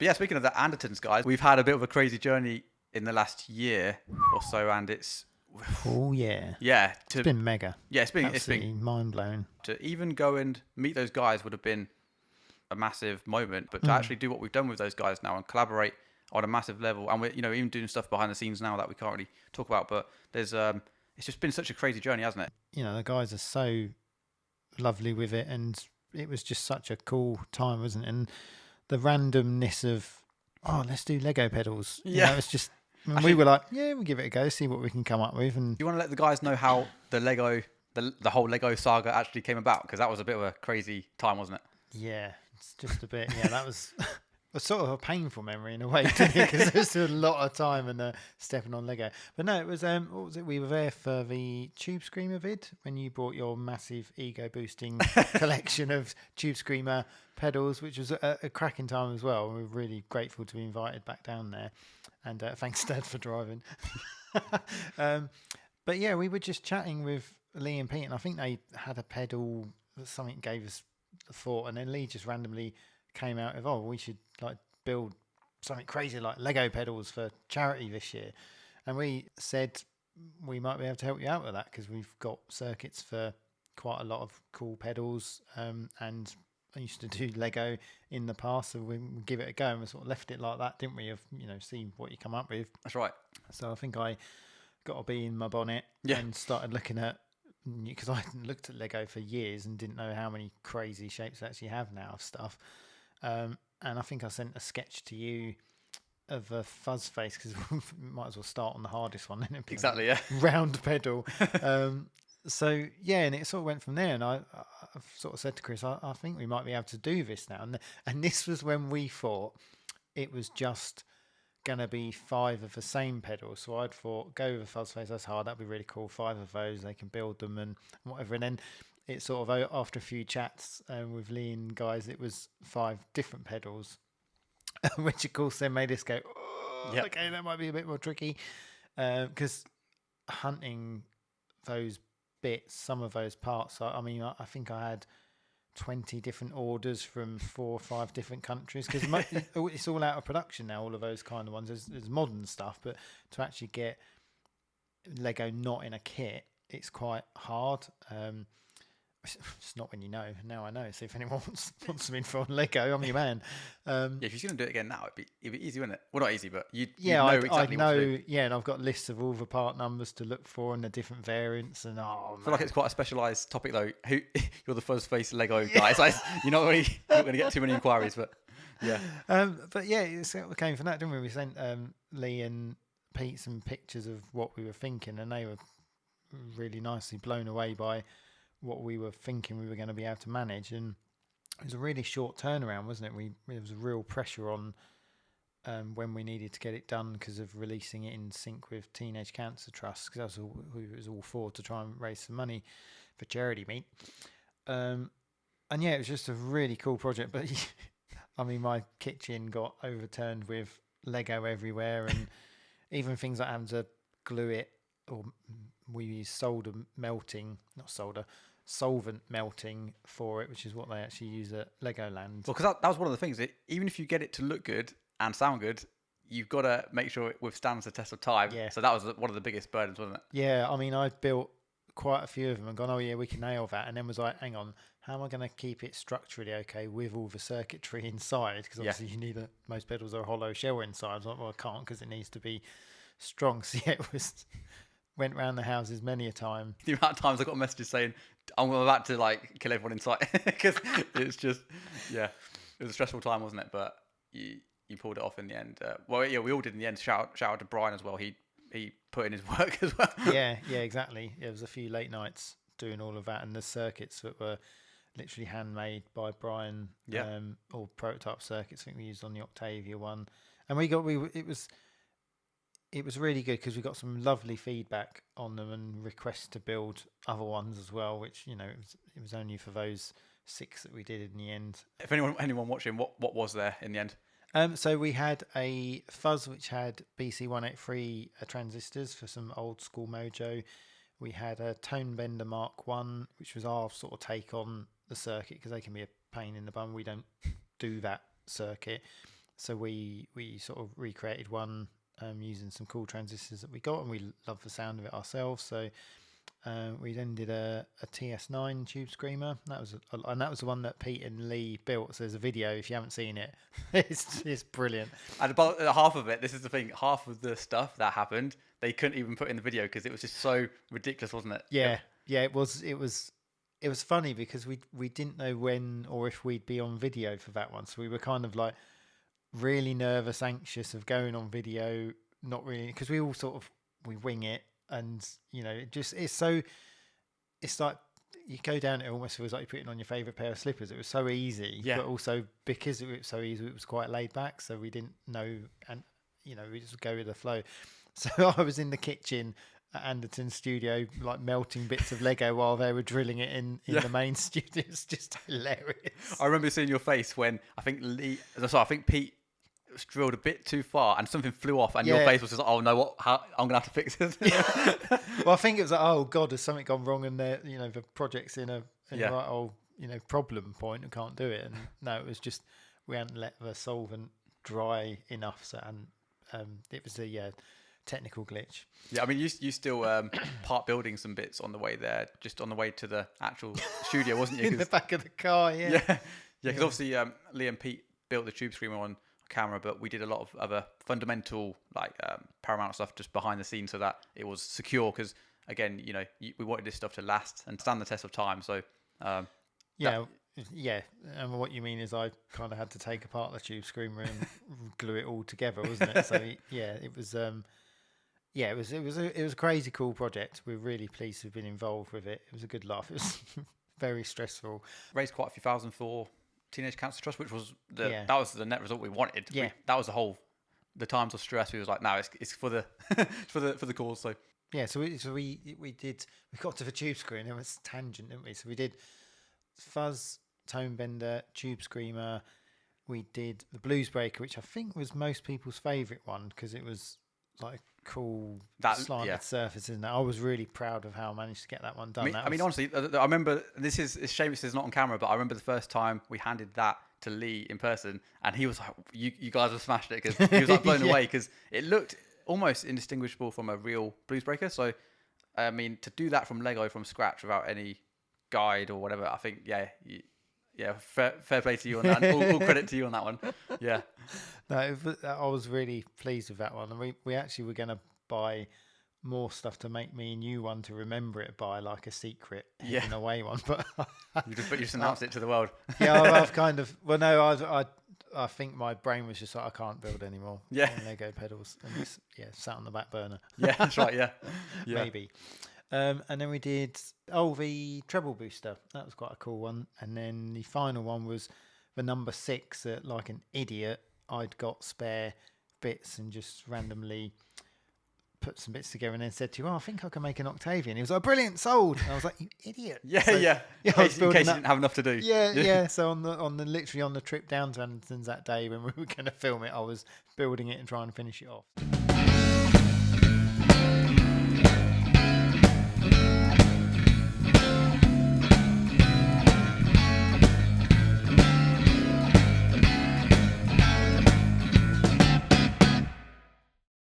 But yeah, speaking of the Andertons, guys, we've had a bit of a crazy journey in the last year or so, and it's yeah, it's been mega. Yeah, it's absolutely been mind blowing. To even go and meet those guys would have been a massive moment, but to actually do what we've done with those guys now and collaborate on a massive level, and we're even doing stuff behind the scenes now that we can't really talk about, but there's it's just been such a crazy journey, hasn't it? The guys are so lovely with it, and it was just such a cool time, wasn't it? And the randomness of let's do Lego pedals. It's just we were like, we'll give it a go, see what we can come up with. And you want to let the guys know how the whole Lego saga actually came about, because that was a bit of a crazy time, wasn't it? Yeah, it's just a bit. Yeah, that was sort of a painful memory in a way, because there's a lot of time and stepping on Lego. But no, it was what was it? We were there for the Tube Screamer vid when you brought your massive ego boosting collection of Tube Screamer pedals, which was a cracking time as well. We were really grateful to be invited back down there, and thanks Dad for driving. But yeah, we were just chatting with Lee and Pete, and I think they had a pedal that something gave us the thought, and then Lee just randomly came out of, we should like build something crazy like Lego pedals for charity this year. And we said we might be able to help you out with that, because we've got circuits for quite a lot of cool pedals, and I used to do Lego in the past, so we give it a go, and we sort of left it like that, didn't we, of see what you come up with. That's right. So I think I got a bee in my bonnet and started looking at, because I hadn't looked at Lego for years and didn't know how many crazy shapes they actually have now of stuff. And I think I sent a sketch to you of a fuzz face, because we might as well start on the hardest one. Exactly, yeah. Round pedal. So, and it sort of went from there. And I've sort of said to Chris, I think we might be able to do this now. And this was when we thought it was just going to be 5 of the same pedals. So I'd thought, go with a fuzz face, that's hard, that'd be really cool. 5 of those, they can build them and whatever. And then it sort of, after a few chats with Lee and guys, it was 5 different pedals, which of course then made us go, okay, that might be a bit more tricky, because hunting those bits, some of those parts, I think I had 20 different orders from 4 or 5 different countries, because it's all out of production now, all of those kind of ones. There's modern stuff, but to actually get Lego not in a kit, it's quite hard. It's not when you know. Now I know. So if anyone wants some info on Lego, I'm your man. If you're going to do it again now, it'd be easy, wouldn't it? Well, not easy, but you'd know exactly what to do. Yeah, and I've got lists of all the part numbers to look for and the different variants. And I feel like it's quite a specialised topic, though. You're the fuzz face Lego guy, so you're not going to get too many inquiries, but yeah. But yeah, it sort of came from that, didn't we? We sent Lee and Pete some pictures of what we were thinking, and they were really nicely blown away by what we were thinking we were going to be able to manage. And it was a really short turnaround, wasn't it? There was a real pressure on when we needed to get it done, because of releasing it in sync with Teenage Cancer Trust, because that's who it was all for, to try and raise some money for charity meet. And yeah, it was just a really cool project. But my kitchen got overturned with Lego everywhere, and even things like having to glue it, or we use solvent melting for it, which is what they actually use at Legoland. Well, because that was one of the things. Even if you get it to look good and sound good, you've got to make sure it withstands the test of time. Yeah. So that was one of the biggest burdens, wasn't it? Yeah, I built quite a few of them and gone, oh yeah, we can nail that. And then was like, hang on, how am I going to keep it structurally okay with all the circuitry inside? Because obviously you need most pedals are a hollow shell inside. I was like, well, I can't, because it needs to be strong. So yeah, went around the houses many a time. The amount of times I got messages saying, I'm about to kill everyone inside, because it's just, it was a stressful time, wasn't it? But you pulled it off in the end. We all did in the end. Shout out to Brian as well. He put in his work as well. Yeah, exactly. There was a few late nights doing all of that, and the circuits that were literally handmade by Brian, all prototype circuits. I think we used on the Octavia one, and it was really good, because we got some lovely feedback on them and requests to build other ones as well, which it was only for those 6 that we did in the end. If anyone watching, what was there in the end? So we had a fuzz which had BC183 transistors for some old school mojo. We had a Tone Bender Mark 1, which was our sort of take on the circuit, because they can be a pain in the bum. We don't do that circuit. So we sort of recreated one using some cool transistors that we got, and we love the sound of it ourselves. So we then did a TS9 tube screamer. That was and that was the one that Pete and Lee built. So there's a video if you haven't seen it. It's brilliant. And about half of it, this is the thing, half of the stuff that happened, they couldn't even put in the video because it was just so ridiculous, wasn't it? Yeah, it was funny because we didn't know when or if we'd be on video for that one. So we were kind of like really nervous, anxious of going on video, not really, because we all sort of, we wing it, and it's like you go down, it almost feels like you're putting on your favorite pair of slippers. It was so easy, but also because it was so easy, it was quite laid back, so we didn't know, and we just go with the flow. So I was in the kitchen at Anderton's studio, like melting bits of Lego while they were drilling it in the main studio. It's just hilarious. I remember seeing your face when I think Pete drilled a bit too far and something flew off, and your face was just like, oh no, I'm gonna have to fix this. Well, I think it was like, oh god, has something gone wrong, and the project's in a right problem point and can't do it. And no, it was just we hadn't let the solvent dry enough, so it was a technical glitch. Yeah, I mean, you still part building some bits on the way there, just on the way to the actual studio, wasn't you? In the back of the car, yeah, because obviously Lee and Pete built the tube screamer on camera, but we did a lot of other fundamental Paramount stuff just behind the scenes so that it was secure, because again, we wanted this stuff to last and stand the test of time. So and what you mean is I kind of had to take apart the tube screamer and glue it all together, wasn't it? So it was it was a crazy cool project. We're really pleased to have been involved with it. It was a good laugh. It was very stressful. Raised quite a few thousand for Teenage Cancer Trust, which was that was the net result we wanted. Yeah, that was the times of stress. We was like, no, it's for the for the cause. So we got to the tube screen. It was tangent, didn't we? So we did Fuzz, Tone Bender, Tube Screamer. We did the Blues Breaker, which I think was most people's favourite one because it was like cool slanted surface, isn't it? I was really proud of how I managed to get that one done. I mean, honestly, I remember, it's a shame this is not on camera, but I remember the first time we handed that to Lee in person, and he was like, you guys have smashed it, because he was like blown away, because it looked almost indistinguishable from a real Blues Breaker. So, I mean, to do that from Lego from scratch without any guide or whatever, I think, fair play to you on that. all credit to you on that one. Yeah. No, I was really pleased with that one, and we actually were going to buy more stuff to make me and you one to remember it by, like a secret hidden away one. But you just announced it to the world. I've kind of I think my brain was just like, I can't build anymore. Yeah, Lego pedals, and it's sat on the back burner. Yeah, that's right. Yeah, Maybe. And then we did the treble booster. That was quite a cool one. And then the final one was the number 6. Like an idiot, I'd got spare bits and just randomly put some bits together and then said to you, I think I can make an Octavian. He was like, brilliant, sold. And I was like, you idiot. In case you didn't have enough to do. Yeah. So on the trip down to Anderton's that day when we were going to film it, I was building it and trying to finish it off.